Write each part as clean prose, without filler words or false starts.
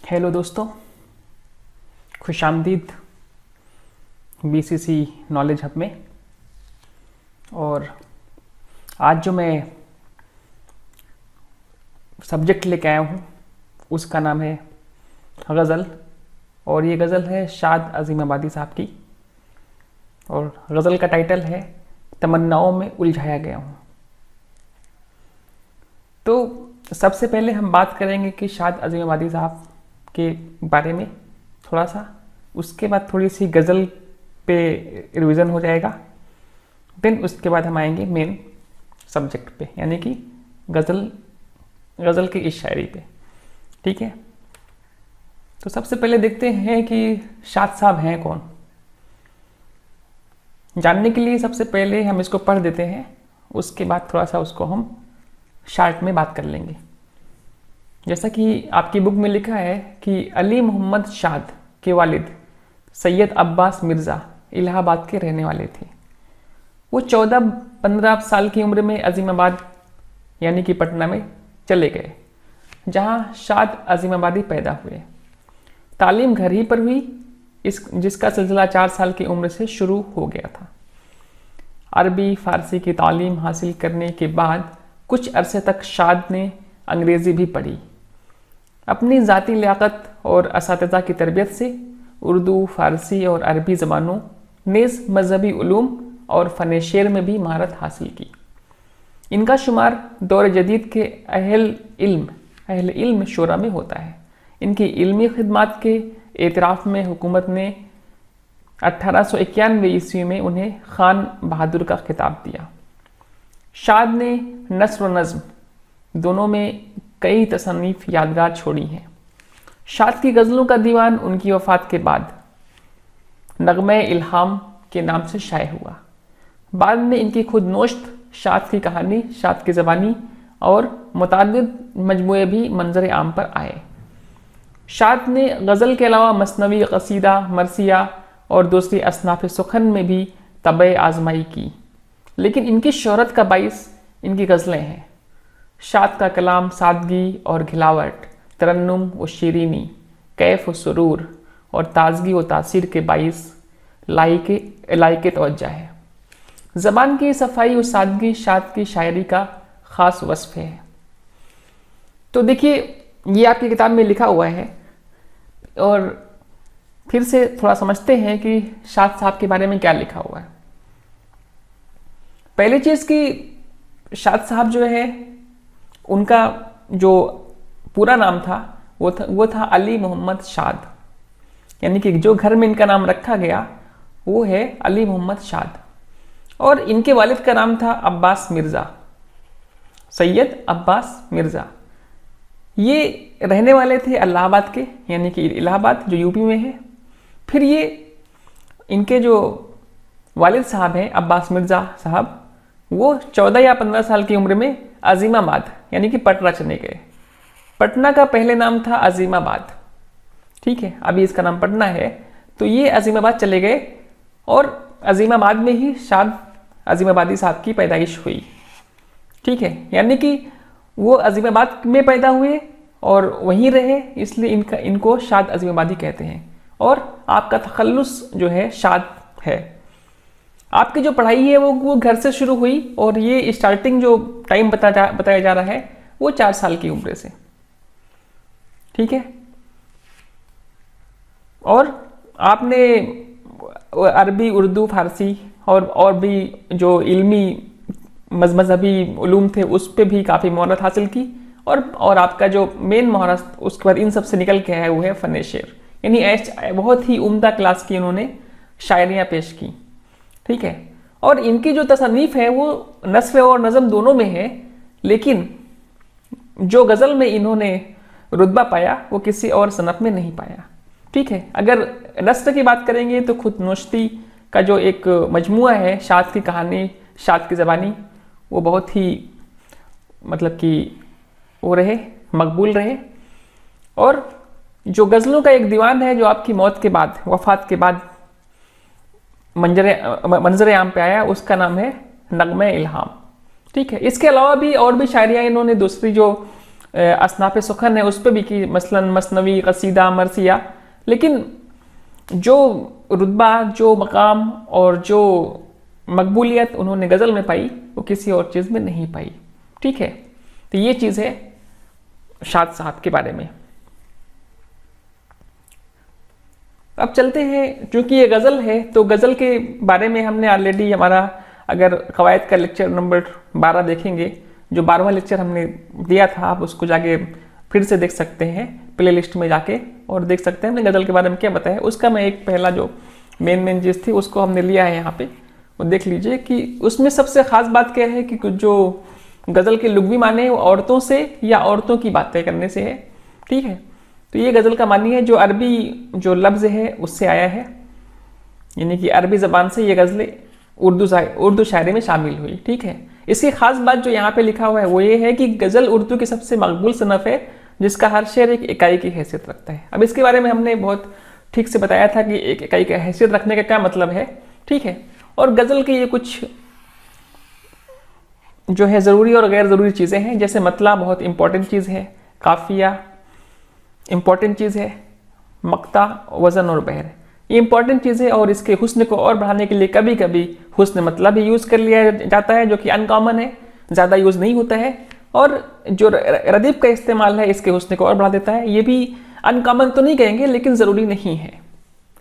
Hello दोस्तों, खुशामदीद BCC knowledge hub में। और आज जो मैं सब्जेक्ट लेके आया हूँ उसका नाम है गज़ल। और ये गज़ल है शाद अज़ीमाबादी साहब की, और गज़ल का टाइटल है तमन्नाओं में उलझाया गया हूँ। तो सबसे पहले हम बात करेंगे कि शाद अज़ीमाबादी साहब के बारे में थोड़ा सा, उसके बाद थोड़ी सी गज़ल पे रिवीजन हो जाएगा। देन उसके बाद हम आएंगे मेन सब्जेक्ट पे, यानी कि गज़ल की इस शायरी पे। ठीक है, तो सबसे पहले देखते हैं कि शाद साहब हैं कौन। जानने के लिए सबसे पहले हम इसको पढ़ देते हैं, उसके बाद थोड़ा सा उसको हम शार्ट में बात कर लेंगे। जैसा कि आपकी बुक में लिखा है कि अली मोहम्मद शाद के वालिद सैयद अब्बास मिर्ज़ा इलाहाबाद के रहने वाले थे। वो 14-15 साल की उम्र में अज़ीमाबाद यानी कि पटना में चले गए, जहाँ शाद अज़ीमाबादी पैदा हुए। तालीम घर ही पर हुई, जिसका सिलसिला 4 साल की उम्र से शुरू हो गया था। अरबी फ़ारसी की तालीम हासिल करने के बाद कुछ अरसे तक शाद ने अंग्रेज़ी भी पढ़ी। अपनी ज़ाती लियाकत और असातिज़ा की तरबियत से उर्दू, फ़ारसी और अरबी ज़बानों नेज़ मजहबी उलूम और फ़न शेर में भी महारत हासिल की। इनका शुमार दौर जदीद के अहल इल्म शोरा में होता है। इनकी इल्मी खिदमात के एतराफ़ में हुकूमत ने 1891 ईस्वी में उन्हें खान बहादुर का खिताब दिया। शाद ने नस्र व नज़्म दोनों में कई तसन्नीफ यादगार छोड़ी हैं। शाद की गज़लों का दीवान उनकी वफ़ात के बाद नग़्मे इल्हाम के नाम से शाये हुआ। बाद में इनकी खुद नोश्त शाद की कहानी, शाद की ज़बानी और मुताद्दिद मजमूए भी मंजर आम पर आए। शाद ने गज़ल के अलावा मसनवी, क़सीदा, मरसिया और दूसरी असनाफ़ सुखन में भी तबे आज़माई की, लेकिन इनकी शोहरत का बाइस इनकी गज़लें हैं। शाद का कलाम सादगी और घिलावट, तरन्नुम व शीरीनी, कैफ व सुरूर और ताजगी व तासीर के बाइस लाइके तवज्जा है। ज़बान की सफाई और सादगी शाद की शायरी का ख़ास वस्फ़ है। तो देखिए, ये आपकी किताब में लिखा हुआ है, और फिर से थोड़ा समझते हैं कि शाद साहब के बारे में क्या लिखा हुआ है। पहली चीज़ कि शाद साहब जो है, उनका जो पूरा नाम था वो था अली मोहम्मद शाद, यानी कि जो घर में इनका नाम रखा गया वो है अली मोहम्मद शाद। और इनके वालिद का नाम था अब्बास मिर्ज़ा, सैयद अब्बास मिर्ज़ा। ये रहने वाले थे इलाहाबाद के, यानी कि इलाहाबाद जो यूपी में है। फिर ये इनके जो वालिद साहब हैं अब्बास मिर्ज़ा साहब, वो 14 या 15 साल की उम्र में अज़ीमाबाद यानी कि पटना चले गए। पटना का पहले नाम था अज़ीमाबाद, ठीक है, अभी इसका नाम पटना है। तो ये अज़ीमाबाद चले गए, और अज़ीमाबाद में ही शाद अज़ीमाबादी साहब की पैदाइश हुई। ठीक है, यानी कि वो अज़ीमाबाद में पैदा हुए और वहीं रहे, इसलिए इनको शाद अज़ीमाबादी कहते हैं। और आपका तखल्लुस जो है शाद है। आपकी जो पढ़ाई है वो घर से शुरू हुई, और ये स्टार्टिंग जो टाइम बताया जा रहा है वो 4 साल की उम्र से। ठीक है, और आपने अरबी, उर्दू, फारसी और भी जो इल्मी मजहबी उलूम थे उस पर भी काफ़ी महारत हासिल की। और आपका जो मेन महारत उसके बाद इन सब से निकल के है वो है फ़न शेर, यानी बहुत ही उम्दा क्लास की उन्होंने शायरियाँ पेश की। ठीक है, और इनकी जो तसनीफ़ है वो नस्र और नज़म दोनों में है, लेकिन जो गज़ल में इन्होंने रुतबा पाया वो किसी और सनफ़ में नहीं पाया। ठीक है, अगर नस्र की बात करेंगे तो खुद नोश्ती का जो एक मजमुआ है, शाद की कहानी, शाद की ज़बानी, वो बहुत ही मतलब कि वो रहे, मकबूल रहे। और जो गज़लों का एक दीवान है जो आपकी मौत के बाद, वफ़ात के बाद मंजर आम पे आया, उसका नाम है नग़्मे इल्हाम। ठीक है, इसके अलावा भी और भी शायरियाँ इन्होंने दूसरी जो असनाफ़ सुखन है उस पर भी की, मसलन मसनवी, कसीदा, मरसिया। लेकिन जो रुतबा, जो मकाम और जो मकबूलियत उन्होंने गज़ल में पाई वो किसी और चीज़ में नहीं पाई। ठीक है, तो ये चीज़ है शाद साहब के बारे में। अब चलते हैं, क्योंकि ये गज़ल है तो गज़ल के बारे में हमने ऑलरेडी हमारा, अगर कवायद का लेक्चर नंबर 12 देखेंगे, जो 12वां लेक्चर हमने दिया था, आप उसको जाके फिर से देख सकते हैं प्ले लिस्ट में जाके और देख सकते हैं हमने गज़ल के बारे में क्या बताया। उसका मैं एक पहला जो मेन चीज़ थी उसको हमने लिया है यहाँ पे, वो देख लीजिए कि उसमें सबसे ख़ास बात क्या है कि जो गज़ल के लुग़वी माने वो औरतों से या औरतों की बातें करने से है। ठीक है, तो ये गज़ल का मानी है जो अरबी जो लफ्ज़ है उससे आया है, यानी कि अरबी ज़बान से ये गज़लें उर्दू शायरी में शामिल हुई। ठीक है, इसकी ख़ास बात जो यहाँ पे लिखा हुआ है वो ये है कि गज़ल उर्दू की सबसे मकबूल सनफ़ है जिसका हर शेर एक इकाई की हैसियत रखता है। अब इसके बारे में हमने बहुत ठीक से बताया था कि एक इकाई की हैसियत रखने का क्या मतलब है। ठीक है, और गज़ल के ये कुछ जो है ज़रूरी और गैर ज़रूरी चीज़ें हैं, जैसे मतला बहुत इंपॉर्टेंट चीज़ है, काफ़िया इंपॉर्टेंट चीज़ है, मक्ता, वज़न और बहर ये इंपॉर्टेंट चीज़ है। और इसके हुस्न को और बढ़ाने के लिए कभी कभी हुस्न मतला भी यूज़ कर लिया जाता है, जो कि अनकॉमन है, ज़्यादा यूज़ नहीं होता है। और जो रदीफ का इस्तेमाल है इसके हुस्न को और बढ़ा देता है। ये भी अनकॉमन तो नहीं कहेंगे लेकिन ज़रूरी नहीं है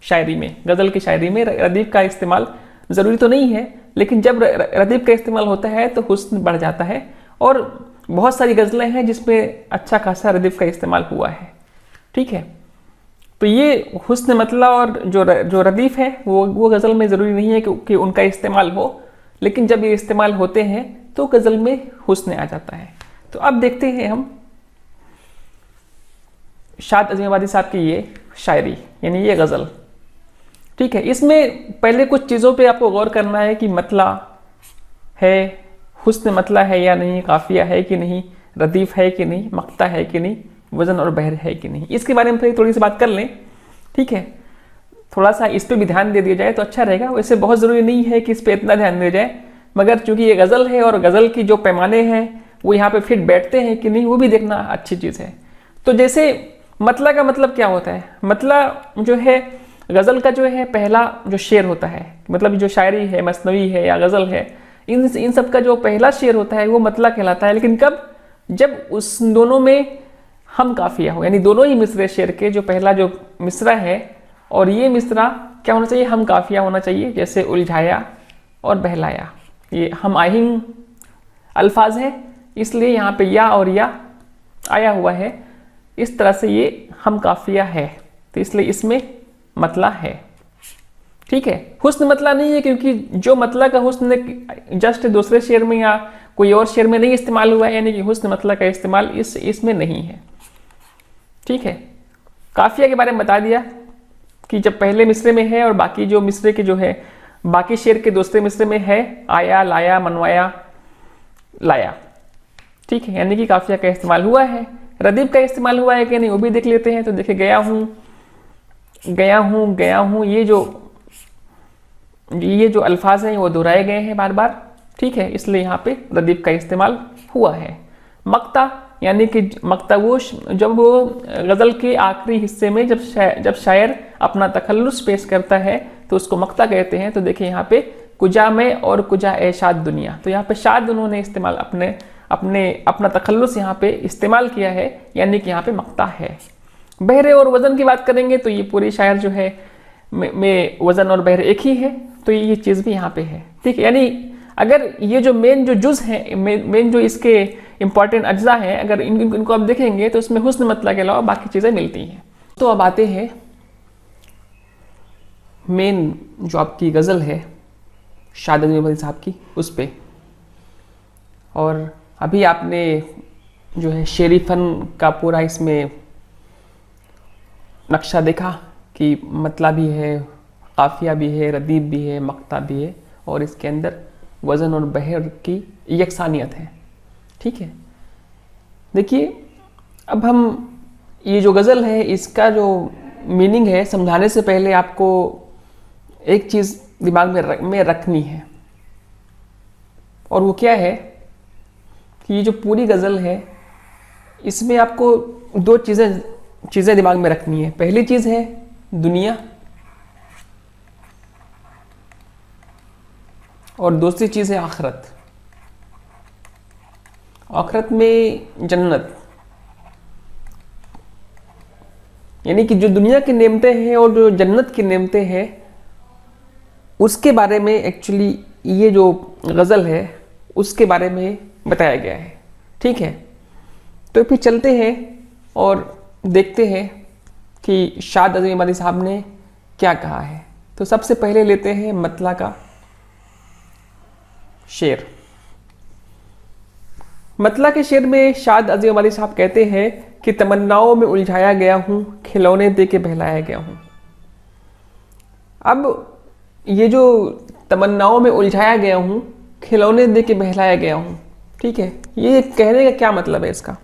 शायरी में, गज़ल की शायरी में रदीफ का इस्तेमाल ज़रूरी तो नहीं है, लेकिन जब रदीफ का इस्तेमाल होता है तो हुस्न बढ़ जाता है। और बहुत सारी गज़लें हैं जिसमें अच्छा खासा रदीफ का इस्तेमाल हुआ है। ठीक है, तो ये हुस्न मतला और जो रदीफ है वो गज़ल में ज़रूरी नहीं है कि उनका इस्तेमाल हो, लेकिन जब ये इस्तेमाल होते हैं तो गज़ल में हुस्न आ जाता है। तो अब देखते हैं हम शाद अज़ीमाबादी साहब की ये शायरी, यानी ये गज़ल। ठीक है, इसमें पहले कुछ चीज़ों पे आपको गौर करना है कि मतला है, हुस्न मतला है या नहीं, काफ़िया है कि नहीं, रदीफ है कि नहीं, मक्ता है कि नहीं, वज़न और बहर है कि नहीं, इसके बारे में फिर थोड़ी सी बात कर लें। ठीक है, थोड़ा सा इस पे भी ध्यान दे दिया जाए तो अच्छा रहेगा। वैसे बहुत ज़रूरी नहीं है कि इस पे इतना ध्यान दिया जाए, मगर चूंकि ये गज़ल है और गज़ल की जो पैमाने हैं वो यहाँ पे फिट बैठते हैं कि नहीं वो भी देखना अच्छी चीज़ है। तो जैसे मतला का मतलब क्या होता है, मतला जो है गज़ल का जो है पहला जो शेर होता है, मतलब जो शायरी है, मसनवी है या गज़ल है, इन सब का जो पहला शेर होता है वो मतला कहलाता है। लेकिन कब, जब उस दोनों में हम काफिया हो, यानी दोनों ही मिसरे शेर के जो पहला जो मिसरा है और ये मिसरा क्या होना चाहिए, हम काफिया होना चाहिए। जैसे उलझाया और बहलाया, ये हम आहिंग अल्फाज है, इसलिए यहाँ पे या और या आया हुआ है, इस तरह से ये हम काफिया है, तो इसलिए इसमें मतला है। ठीक है, हुस्न मतला नहीं है, क्योंकि जो मतला का हुस्न जस्ट दूसरे शेर में या कोई और शेर में नहीं इस्तेमाल हुआ है, यानी कि हुस्न मतला का इस्तेमाल इसमें नहीं है। ठीक है, काफिया के बारे में बता दिया कि जब पहले मिसरे में है और बाकी जो मिसरे के जो है बाकी शेर के दूसरे मिसरे में है, आया, लाया, मनवाया, लाया। ठीक है, यानी कि काफिया का इस्तेमाल हुआ है। रदीफ का इस्तेमाल हुआ है कि नहीं वो भी देख लेते हैं। तो देखिए, गया हूँ, गया हूँ, गया हूँ, ये जो अल्फाज हैं वो दोहराए गए हैं बार बार। ठीक है, इसलिए यहाँ पे रदीफ का इस्तेमाल हुआ है। मक्ता यानी कि मक्ता वो जब वो गज़ल के आखिरी हिस्से में जब शायर अपना तखल्लुस पेश करता है तो उसको मक्ता कहते हैं। तो देखिए यहाँ पे कुजा में और कुजा ए शाद दुनिया, तो यहाँ पे शाद उन्होंने इस्तेमाल अपना तखल्लुस यहाँ पे इस्तेमाल किया है, यानी कि यहाँ पे मक्ता है। बहरे और वज़न की बात करेंगे तो ये पूरी शायर जो है में वज़न और बहरे एक ही है, तो ये चीज़ भी यहाँ पे है। ठीक है, यानी अगर ये जो मेन जो जुज़ है, मेन जो इसके इंपॉर्टेंट अज्जा हैं, अगर इनको आप देखेंगे तो उसमें हुस्न मतला के अलावा बाकी चीज़ें मिलती हैं। तो अब आते हैं मेन जो आपकी गज़ल है शाद अज़ीमाबादी साहब की, उस पे। और अभी आपने जो है शेरी फ़न का पूरा इसमें नक्शा देखा कि मतला भी है, काफिया भी है, रदीफ भी है, मक्ता भी है, और इसके अंदर वज़न और बहर की यकसानियत है। ठीक है, देखिए अब हम ये जो गज़ल है इसका जो मीनिंग है समझाने से पहले आपको एक चीज़ दिमाग में रखनी है, और वो क्या है कि ये जो पूरी गज़ल है इसमें आपको दो चीज़ें दिमाग में रखनी है। पहली चीज़ है दुनिया, और दूसरी चीज़ है आखिरत। आखिरत में जन्नत, यानी कि जो दुनिया की नेमतें हैं और जो जन्नत की नेमतें हैं, उसके बारे में एक्चुअली ये जो गज़ल है उसके बारे में बताया गया है। ठीक है, तो फिर चलते हैं और देखते हैं कि शाद अज़ीम इमादी साहब ने क्या कहा है। तो सबसे पहले लेते हैं मतला का शेर। मतला के शेर में शाद अज़ीम इमादी साहब कहते हैं कि तमन्नाओं में उलझाया गया हूँ, खिलौने दे के बहलाया गया हूँ। अब ये जो तमन्नाओं में उलझाया गया हूँ, खिलौने दे के बहलाया गया हूँ, ठीक है, ये कहने का क्या मतलब है इसका,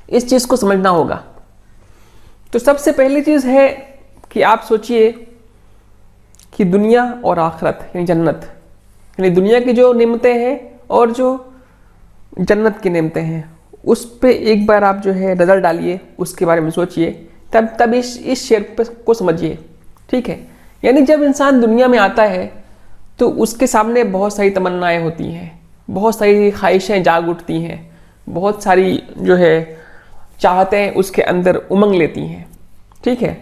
इस चीज़ को समझना होगा। तो सबसे पहली चीज़ है कि आप सोचिए कि दुनिया और आखिरत यानी जन्नत, यानी दुनिया की जो नेमतें हैं और जो जन्नत की नेमतें हैं, उस पे एक बार आप जो है नज़र डालिए, उसके बारे में सोचिए, तब इस शेर को समझिए। ठीक है, यानी जब इंसान दुनिया में आता है तो उसके सामने बहुत सारी तमन्नाएं होती हैं, बहुत सारी ख्वाहिशें जाग उठती हैं, बहुत सारी जो है चाहतें उसके अंदर उमंग लेती हैं। ठीक है,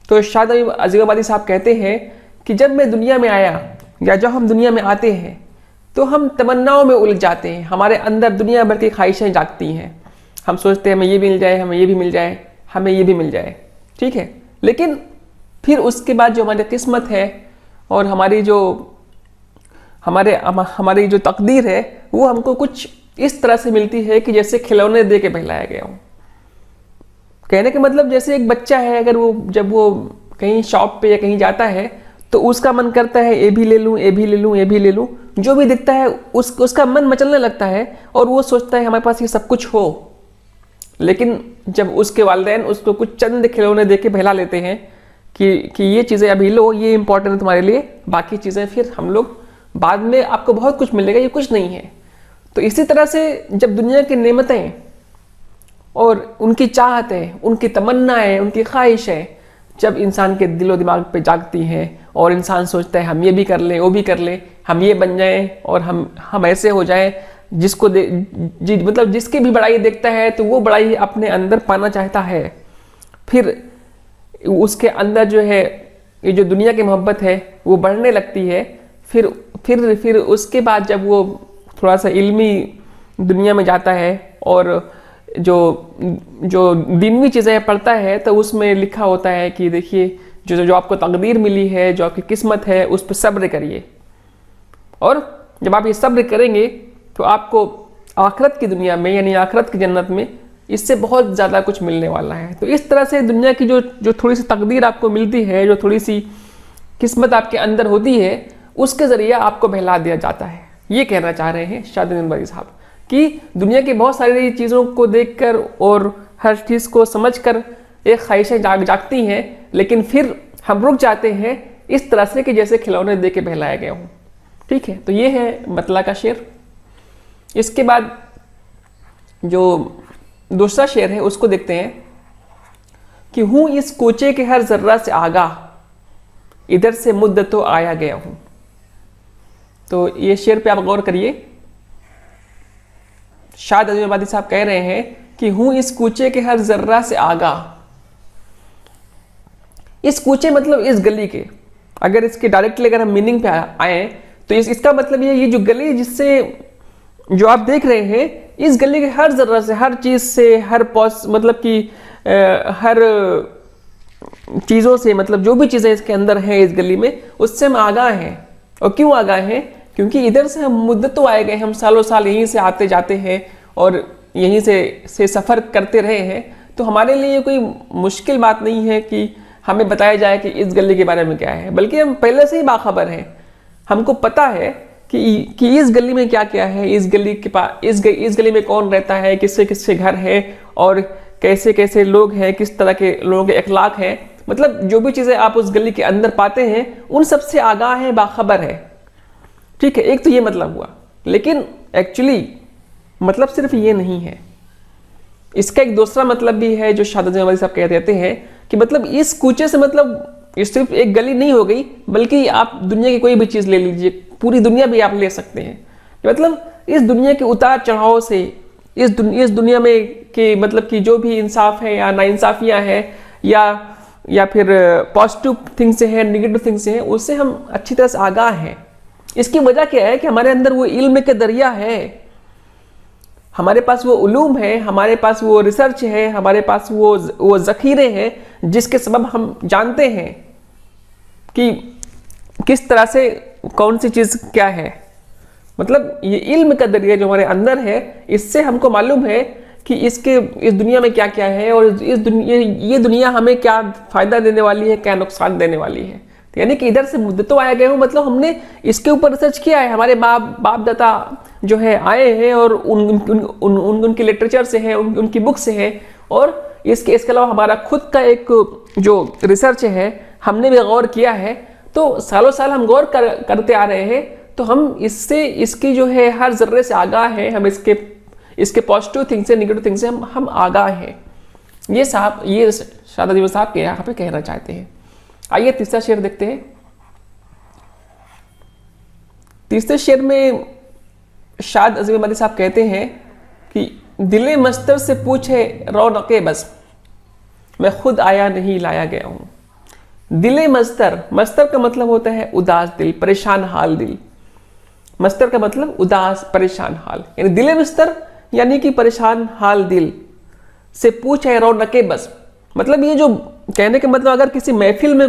तो शाद अज़ीम इमादी साहब कहते हैं कि जब मैं दुनिया में आया या जब हम दुनिया में आते हैं तो हम तमन्नाओं में उलझ जाते हैं, हमारे अंदर दुनिया भर की ख्वाहिशें जागती हैं। हम सोचते हैं हमें ये मिल जाए, हमें ये भी मिल जाए, हमें ये भी मिल जाए। ठीक है, लेकिन फिर उसके बाद जो हमारी किस्मत है और हमारी जो तकदीर है वो हमको कुछ इस तरह से मिलती है कि जैसे खिलौने दे के बहलाया गया हो। कहने का मतलब जैसे एक बच्चा है, अगर जब वो कहीं शॉप पे या कहीं जाता है तो उसका मन करता है ये भी ले लूँ, ये भी ले लूँ, ये भी ले लूँ, जो भी दिखता है उसका मन मचलने लगता है और वो सोचता है हमारे पास ये सब कुछ हो। लेकिन जब उसके वालिदैन उसको कुछ चंद खिलौने दे के बहला लेते हैं कि ये चीज़ें अभी लो, ये इंपॉर्टेंट है तुम्हारे लिए, बाकी चीज़ें फिर हम लोग बाद में, आपको बहुत कुछ मिलेगा, ये कुछ नहीं है। तो इसी तरह से जब दुनिया की नेमतें और उनकी चाहतें, उनकी तमन्नाएं, उनकी ख्वाहिशें जब इंसान के दिलो दिमाग पे जागती हैं और इंसान सोचता है हम ये भी कर लें, वो भी कर लें, हम ये बन जाएं और हम ऐसे हो जाएं, मतलब जिसकी भी बड़ाई देखता है तो वो बड़ाई अपने अंदर पाना चाहता है। फिर उसके अंदर जो है ये जो दुनिया की मोहब्बत है वो बढ़ने लगती है। फिर उसके बाद जब वो थोड़ा सा इल्मी दुनिया में जाता है और जो दीनवी चीज़ें पढ़ता है तो उसमें लिखा होता है कि देखिए जो आपको तकदीर मिली है, जो आपकी किस्मत है, उस पर सब्र करिए, और जब आप ये सब्र करेंगे तो आपको आखिरत की दुनिया में यानी आखिरत की जन्नत में इससे बहुत ज़्यादा कुछ मिलने वाला है। तो इस तरह से दुनिया की जो थोड़ी सी तकदीर आपको मिलती है, जो थोड़ी सी किस्मत आपके अंदर होती है, उसके ज़रिए आपको बहला दिया जाता है। ये कहना चाह रहे हैं शाद अज़ीम इमादी साहब कि दुनिया की बहुत सारी चीज़ों को देखकर और हर चीज़ को समझकर एक ख्वाहिशें जागती हैं, लेकिन फिर हम रुक जाते हैं इस तरह से कि जैसे खिलौने दे के बहलाया गया हूँ। ठीक है, तो ये है मतला का शेर। इसके बाद जो दूसरा शेर है उसको देखते हैं कि हूँ इस कोचे के हर जर्रा से आगाह, इधर से मुद्दतों आया गया हूँ। तो ये शेर पे आप गौर करिए। शाद अज़ीम इमादी साहब कह रहे हैं कि हूँ इस कूचे के हर जर्रा से आगाह। इस कूचे मतलब इस गली के, अगर इसके डायरेक्टली अगर हम मीनिंग पे आए तो इसका मतलब ये जो गली जिससे जो आप देख रहे हैं, इस गली के हर जर्रा से, हर चीज़ से, मतलब कि हर चीज़ों से, मतलब जो भी चीज़ें इसके अंदर हैं इस गली में, उससे हम आगाह हैं। और क्यों आगाह हैं? क्योंकि इधर से हम मुद्दतों आए गए, हम सालों साल यहीं से आते जाते हैं और यहीं से सफ़र करते रहे हैं। तो हमारे लिए कोई मुश्किल बात नहीं है कि हमें बताया जाए कि इस गली के बारे में क्या है, बल्कि हम पहले से ही बाखबर हैं। हमको पता है कि इस गली में क्या क्या है, इस गली के पास इस गली में कौन रहता है, किससे किससे घर है और कैसे कैसे लोग हैं, किस तरह के लोगों के अखलाक हैं। मतलब जो भी चीज़ें आप उस गली के अंदर पाते हैं उन सब से आगाह है, बाखबर है। ठीक है, एक तो ये मतलब हुआ। लेकिन एक्चुअली मतलब सिर्फ ये नहीं है, इसका एक दूसरा मतलब भी है जो शाद अजीम साहब कह देते हैं कि मतलब इस कूचे से मतलब ये सिर्फ एक गली नहीं हो गई, बल्कि आप दुनिया की कोई भी चीज़ ले लीजिए, पूरी दुनिया भी आप ले सकते हैं। मतलब इस दुनिया के उतार चढ़ाव से, इस दुनिया में कि मतलब कि जो भी इंसाफ है या नाइंसाफियाँ हैं या फिर पॉजिटिव थिंग से है, निगेटिव थिंग से है, उससे हम अच्छी तरह से आगाह हैं। इसकी वजह क्या है कि हमारे अंदर वो इल्म के दरिया है, हमारे पास वो उलूम है, हमारे पास वो रिसर्च है, हमारे पास वो ज़ख़ीरे हैं जिसके सबब हम जानते हैं कि किस तरह से कौन सी चीज़ क्या है। मतलब ये इल्म का दरिया जो हमारे अंदर है, इससे हमको मालूम है कि इस दुनिया में क्या क्या है और ये दुनिया हमें क्या फ़ायदा देने वाली है, क्या नुकसान देने वाली है। तो यानी कि इधर से मुद्दतों आया गए हूँ, मतलब हमने इसके ऊपर रिसर्च किया है, हमारे बाप दादा जो है आए हैं और उनकी लिटरेचर से है, उनकी बुक से है, और इसके अलावा हमारा खुद का एक जो रिसर्च है हमने भी गौर किया है। तो सालों साल हम गौर करते आ रहे हैं, तो हम इसकी जो है हर जर्रे से आगाह है, हम इसके पॉजिटिव थिंग से, निगेटिव थिंग से हम आगाह हैं। ये शाद अजीम साहब के यहाँ पे कहना चाहते हैं। आइए तीसरा शेर देखते हैं। तीसरे शेर में शाद अजीम अली साहब कहते हैं कि दिले मस्तर से पूछे रौनके बस, मैं खुद आया नहीं लाया गया हूँ। दिले मस्तर का मतलब होता है उदास दिल, परेशान हाल दिल। मस्तर का मतलब उदास परेशान हाल, यानी दिले मस्तर यानी कि परेशान हाल दिल से पूछे रौनके बस। मतलब ये जो कहने का मतलब, अगर किसी महफिल में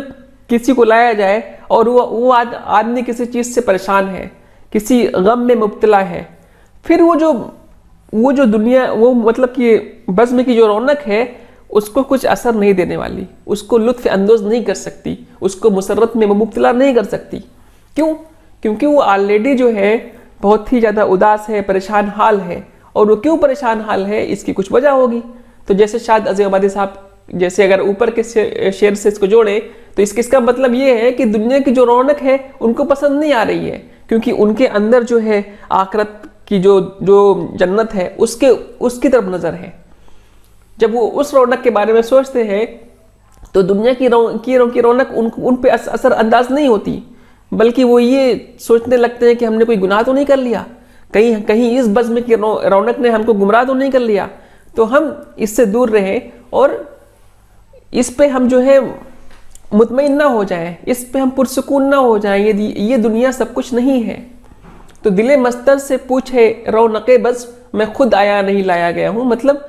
किसी को लाया जाए और वो आदमी किसी चीज़ से परेशान है, किसी गम में मुब्तला है, फिर वो जो दुनिया, वो मतलब कि बज़्म की जो रौनक है उसको कुछ असर नहीं देने वाली, उसको लुत्फ़ अंदोज़ नहीं कर सकती, उसको मुसर्रत में मुब्तला नहीं कर सकती। क्यों? क्योंकि वो ऑलरेडी जो है बहुत ही ज़्यादा उदास है, परेशान हाल है। और वो क्यों परेशान हाल है, इसकी कुछ वजह होगी। तो जैसे शाद अज़ीम आबादी साहब जैसे अगर ऊपर के शेर से इसको जोड़े, तो इसका मतलब ये है कि दुनिया की जो रौनक है उनको पसंद नहीं आ रही है, क्योंकि उनके अंदर जो है आखिरत की जो जन्नत है उसकी तरफ नज़र है। जब वो उस रौनक के बारे में सोचते हैं तो दुनिया की रौनक उन पे असर अंदाज नहीं होती, बल्कि वो ये सोचने लगते हैं कि हमने कोई गुनाह तो नहीं कर लिया, कहीं इस बज़्म की रौनक ने हमको गुमराह तो नहीं कर लिया, तो हम इससे दूर रहें और इस पे हम जो है मुतमईन ना हो जाएं, इस पे हम पुरसुकून ना हो जाएं। ये दुनिया सब कुछ नहीं है। तो दिले मस्तर से पूछे रौनके बस, मैं खुद आया नहीं लाया गया हूँ। मतलब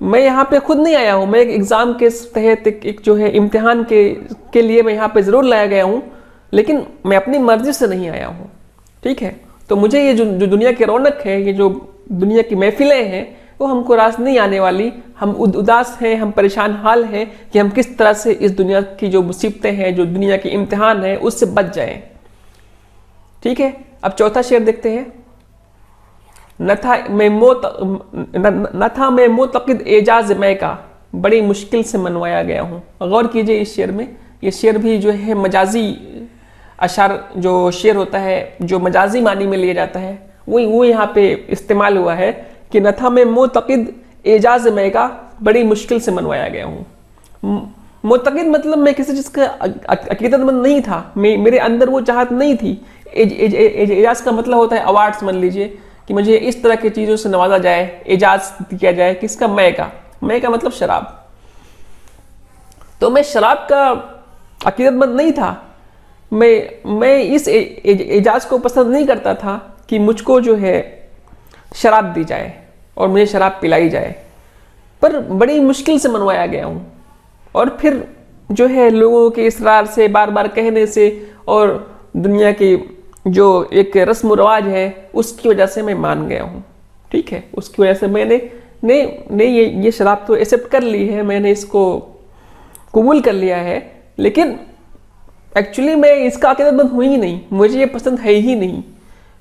मैं यहाँ पे खुद नहीं आया हूँ, मैं एक एग्ज़ाम के तहत एक जो है इम्तिहान के लिए मैं यहाँ पे ज़रूर लाया गया हूँ, लेकिन मैं अपनी मर्ज़ी से नहीं आया हूँ। ठीक है, तो मुझे ये जो दुनिया की रौनक है, ये जो दुनिया की महफिलें हैं, वो हमको रास नहीं आने वाली। हम उदास हैं, हम परेशान हाल हैं कि हम किस तरह से इस दुनिया की जो मुसीबतें हैं, जो दुनिया के इम्तिहान है, उससे बच जाएं। ठीक है, अब चौथा शेर देखते हैं। न था मैं मोतक़िद एजाज मैं का, बड़ी मुश्किल से मनवाया गया हूँ। गौर कीजिए इस शेर में, ये शेर भी जो है मजाजी अशार जो शेर होता है, जो मजाजी मानी में लिया जाता है, वो यहाँ पे इस्तेमाल हुआ है कि न था मैं मोतक़िद एजाज मैं का, बड़ी मुश्किल से मनवाया गया हूँ। मोतक़िद मतलब मैं किसी चीज़ का अक़ीदतमंद नहीं था, मेरे अंदर वो चाहत नहीं थी। एजाज का मतलब होता है अवार्ड्स, मान लीजिए कि मुझे इस तरह की चीज़ों से नवाजा जाए, एजाज किया जाए। किसका? मैं का मतलब शराब। तो मैं शराब का अक़ीदतमंद नहीं था, मैं इस एजाज को पसंद नहीं करता था कि मुझको जो है शराब दी जाए और मुझे शराब पिलाई जाए, पर बड़ी मुश्किल से मनवाया गया हूँ। और फिर जो है लोगों के इसरार से, बार बार कहने से, और दुनिया की जो एक रस्म रवाज है उसकी वजह से मैं मान गया हूँ। ठीक है, उसकी वजह से मैंने ये शराब तो एक्सेप्ट कर ली है, मैंने इसको कबूल कर लिया है, लेकिन एक्चुअली मैं इसका अक़ीदतमंद हुई ही नहीं, मुझे ये पसंद है ही नहीं।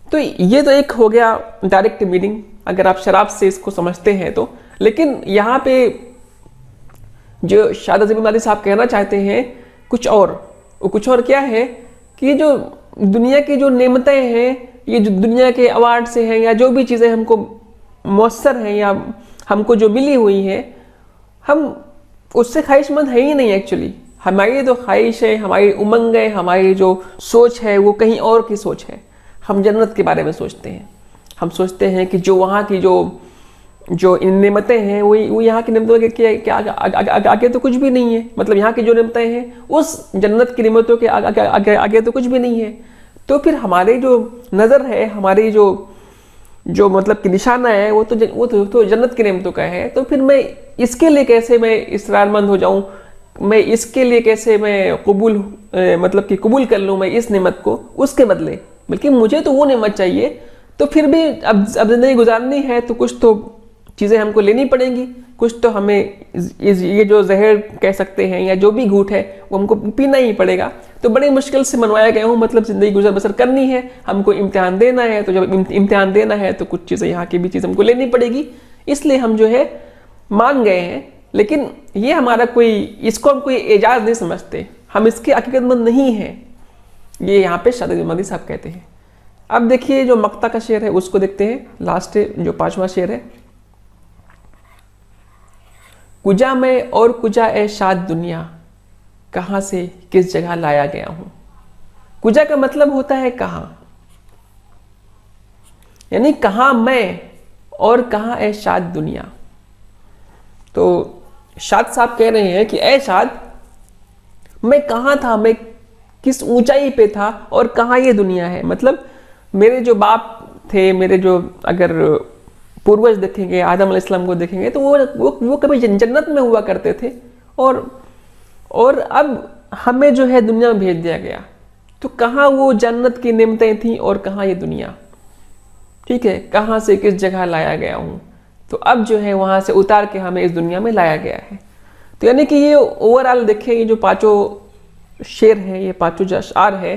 तो ये तो एक हो गया डायरेक्ट मीनिंग, अगर आप शराब से इसको समझते हैं तो। लेकिन यहाँ पे जो शाद अज़ीम आबादी साहब कहना चाहते हैं कुछ और, वो कुछ और क्या है कि जो दुनिया की जो नेमतें हैं, ये जो दुनिया के अवार्ड से हैं या जो भी चीज़ें हमको मौसर है या हमको जो मिली हुई है, हम उससे ख्वाहिशमंद है ही नहीं एक्चुअली। हमारी जो ख्वाहिश है, हमारी उमंग है, हमारी जो सोच है वो कहीं और की सोच है। हम जन्नत के बारे में सोचते हैं। हम सोचते हैं कि जो वहाँ की जो नेमतें हैं वो यहाँ की नेमतों के आगे तो कुछ भी नहीं है। मतलब यहाँ की जो नेमतें हैं उस जन्नत की नेमतों के आगे तो कुछ भी नहीं है। तो फिर हमारी जो नज़र है, हमारी जो मतलब कि निशाना है वो तो जन्नत की नेमतों का है। तो फिर मैं इसके लिए कैसे मैं इसरारमंद हो जाऊं, मैं इसके लिए कैसे मैं मतलब कि कबूल कर लूं मैं इस नेमत को उसके बदले, बल्कि मुझे तो वो नेमत चाहिए। तो फिर भी अब जिंदगी गुजारनी है तो कुछ तो चीज़ें हमको लेनी पड़ेंगी, कुछ तो हमें ये जो जहर कह सकते हैं या जो भी घूंट है वो हमको पीना ही पड़ेगा। तो बड़ी मुश्किल से मनवाया गया हूँ, मतलब ज़िंदगी गुजर बसर करनी है, हमको इम्तिहान देना है। तो जब इम्तिहान देना है तो कुछ चीज़ें यहाँ की भी चीज़ हमको लेनी पड़ेगी, इसलिए हम जो है मान गए हैं। लेकिन ये हमारा इसको हम कोई एजाज़ नहीं समझते, हम इसके हकीकतमंद नहीं हैं, ये यहाँ पे शाद मोहम्मदी साहब कहते हैं। अब देखिए जो मक्ता का शेर है उसको देखते हैं, लास्ट जो 5वां शेर है। कुजा में और कुजा ए शाद दुनिया, कहाँ से किस जगह लाया गया हूँ। कुजा का मतलब होता है कहाँ, यानी कहाँ मैं और कहाँ ए शाद दुनिया। तो शाद साहब कह रहे हैं कि ए शाद, मैं कहाँ था, मैं किस ऊंचाई पे था और कहाँ ये दुनिया है। मतलब मेरे जो बाप थे, मेरे जो अगर पूर्वज देखेंगे, आदम अलैहिस्सलाम को देखेंगे तो वो कभी जन्नत में हुआ करते थे और अब हमें जो है दुनिया में भेज दिया गया। तो कहाँ वो जन्नत की नेमतें थी और कहाँ ये दुनिया, ठीक है, कहाँ से किस जगह लाया गया हूँ। तो अब जो है वहाँ से उतार के हमें इस दुनिया में लाया गया है। तो यानी कि ये ओवरऑल देखें, ये जो 5 शेर है, ये 5 जो अशआर है,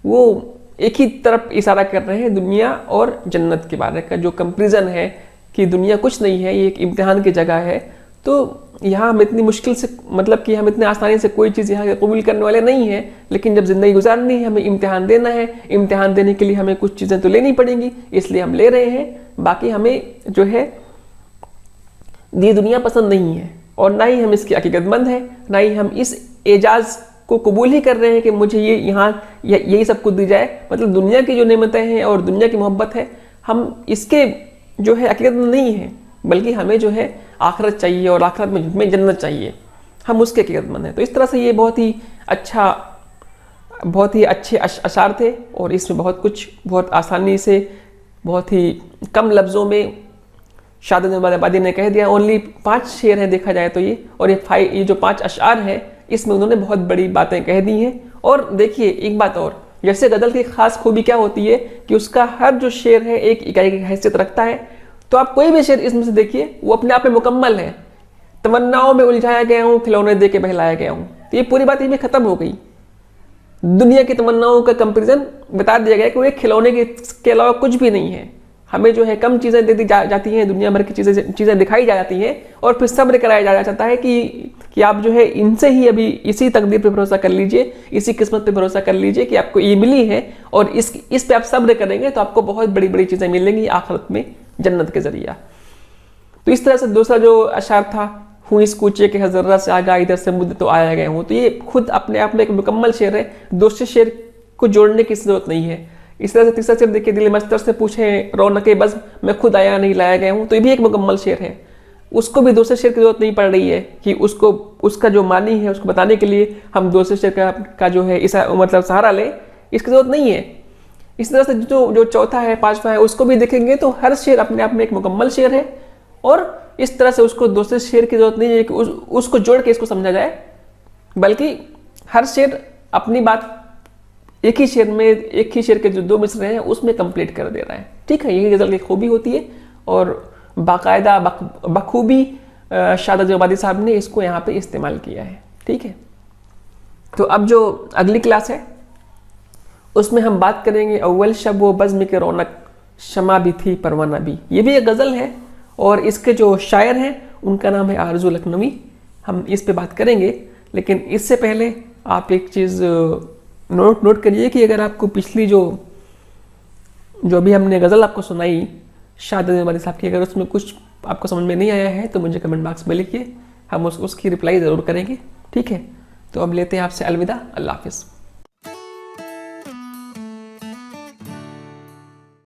वो एक ही तरफ इशारा कर रहे हैं, दुनिया और जन्नत के बारे का जो कंपैरिजन है कि दुनिया कुछ नहीं है, ये एक इम्तिहान की जगह है। तो यहाँ हम इतनी मुश्किल से, मतलब कि हम इतने आसानी से कोई चीज़ यहाँ कबूल करने वाले नहीं हैं। लेकिन जब ज़िंदगी गुजारनी है, हमें इम्तिहान देना है, इम्तिहान देने के लिए हमें कुछ चीज़ें तो लेनी पड़ेंगी, इसलिए हम ले रहे हैं। बाकी हमें जो है ये दुनिया पसंद नहीं है और ना ही हम इसकी हकीकतमंद है, ना ही हम इस एजाज़ को कबूल ही कर रहे हैं कि मुझे ये यहाँ यही सब कुछ दी जाए। मतलब दुनिया की जो नेमतें हैं और दुनिया की मोहब्बत है, हम इसके जो है हकीकतमंद नहीं है, बल्कि हमें जो है आखिरत चाहिए और आखिरत में जन्नत चाहिए, हम उसके हकीकतमंद हैं। तो इस तरह से ये बहुत ही अच्छे अशार थे और इसमें बहुत आसानी से, बहुत ही कम लफ्ज़ों में शाद आबादी ने कह दिया। ओनली 5 शेर हैं देखा जाए तो ये, और ये जो 5 अशआर हैं इसमें उन्होंने बहुत बड़ी बातें कह दी हैं। और देखिए एक बात और, जैसे गज़ल की खास खूबी क्या होती है कि उसका हर जो शेर है एक इकाई की हैसियत रखता है। तो आप कोई भी शेर इसमें से देखिए, वो अपने आप में मुकम्मल है। तमन्नाओं में उलझाया गया हूँ, खिलौने दे के बहलाया गया हूँ, तो ये पूरी बात ये खत्म हो गई। दुनिया की तमन्नाओं का कंपेरिजन बता दिया गया कि वो एक खिलौने के अलावा कुछ भी नहीं है। हमें जो है कम चीज़ें दे दी जाती हैं, दुनिया भर की चीज़ें दिखाई जाती हैं और फिर सब्र कराया जाता है कि आप जो है इनसे ही अभी इसी तकदीर पे भरोसा कर लीजिए, इसी किस्मत पे भरोसा कर लीजिए कि आपको ये मिली है और इस पे आप सब्र करेंगे तो आपको बहुत बड़ी बड़ी चीज़ें मिलेंगी आखिरत में जन्नत के जरिया। तो इस तरह से दूसरा जो अशार था, हूँ इस कूचे के हज़र्रा से आगा, इधर से मुद्दे तो आया गया हूँ, तो ये खुद अपने आप में एक मुकम्मल शेर है, दूसरे शेर को जोड़ने की जरूरत नहीं है। इस तरह से तीसरा शेर देखिए, दिल मस्तर से पूछे रौनके बज़्म, मैं खुद आया नहीं लाया गया हूँ, तो ये भी एक मुकम्मल शेर है। उसको भी दूसरे शेर की जरूरत नहीं पड़ रही है कि उसका जो मानी है उसको बताने के लिए हम दूसरे शेर का जो है मतलब सहारा लें, इसकी जरूरत नहीं है। इस तरह से जो चौथा है, 5वां है, उसको भी देखेंगे तो हर शेर अपने आप में एक मुकम्मल शेर है और इस तरह से उसको दूसरे शेर की जरूरत नहीं है कि उसको जोड़ के इसको समझा जाए, बल्कि हर शेर अपनी बात एक ही शेर के जो 2 मिसरे हैं उसमें कंप्लीट कर दे रहा है। ठीक है, यही गज़ल की खूबी होती है और बाकायदा बखूबी शाद आबादी साहब ने इसको यहाँ पे इस्तेमाल किया है। ठीक है, तो अब जो अगली क्लास है उसमें हम बात करेंगे अव्वल शब व बज़्म के रौनक, शमा भी थी परवाना भी। ये भी एक गज़ल है और इसके जो शायर हैं उनका नाम है आरज़ू लखनवी। हम इस पे बात करेंगे, लेकिन इससे पहले आप एक चीज़ नोट करिए कि अगर आपको पिछली जो भी हमने गज़ल आपको सुनाई शाद अजमल साहब की। अगर उसमें कुछ आपको समझ में नहीं आया है तो मुझे कमेंट बॉक्स में लिखिए, हम उसकी रिप्लाई ज़रूर करेंगे। ठीक है, तो अब लेते हैं आपसे अलविदा, अल्लाह हाफिज़।